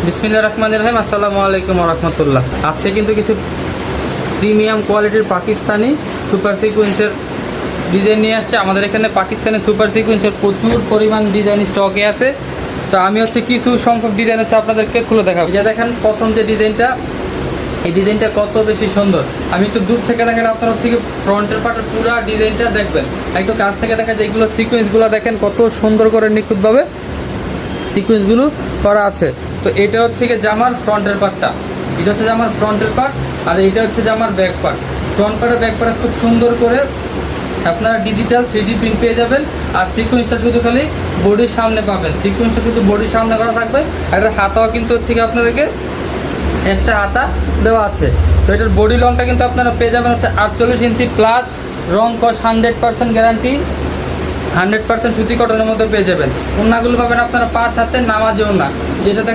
বিসমিল্লাহির রহমানির রহিম। আসসালামু আলাইকুম ওয়া রাহমাতুল্লাহ। আজকে কিন্তু কিছু প্রিমিয়াম কোয়ালিটির পাকিস্তানি সুপার সিকোয়েন্সের ডিজাইন নিয়ে আসছে। আমাদের এখানে পাকিস্তানি সুপার সিকোয়েন্সের প্রচুর পরিমাণ ডিজাইন স্টকে আছে। তো আমি কিছু সংখ্যক ডিজাইন আপনাদেরকে খুলে দেখাবো। যে দেখেন প্রথম যে ডিজাইনটা, এই ডিজাইনটা কত বেশি সুন্দর। আমি একটু দূর থেকে দেখালে আপনারা ফ্রন্টের পার্টের পুরো ডিজাইনটা দেখবেন। একটু কাছ থেকে দেখা যায় এগুলো সিকোয়েন্সগুলো দেখেন কত সুন্দর করে নিখুঁতভাবে সিকোয়েন্সগুলো করা আছে। তো এটা জামার ফ্রন্টের পার্টটা, এটা জামার ফ্রন্টের পার্ট, আর এটা জামার ব্যাক পার্ট। ফ্রন্ট পার্টে ব্যাক পার্টে খুব সুন্দর করে আপনারা ডিজিটাল 3D প্রিন্ট পেয়ে যাবেন। আর সিকোয়েন্সটা শুধু খালি বডির সামনে পাবেন, সিকোয়েন্সটা শুধু বডির সামনে করা থাকবে। আর এটার হাতাও কিন্তু আপনাদেরকে এক্সট্রা হাতা দেওয়া আছে। তো এটার বডি লংটা কিন্তু আপনারা পেয়ে যাবেন 48 ইঞ্চি প্লাস, রং কস 100% গ্যারান্টি, 100% সুতি কটনের মধ্যে পেয়ে যাবেন। ওড়নাগুলো পাবেন আপনারা 5 হাতের নামাজি ওড়না, যেটা দেখেন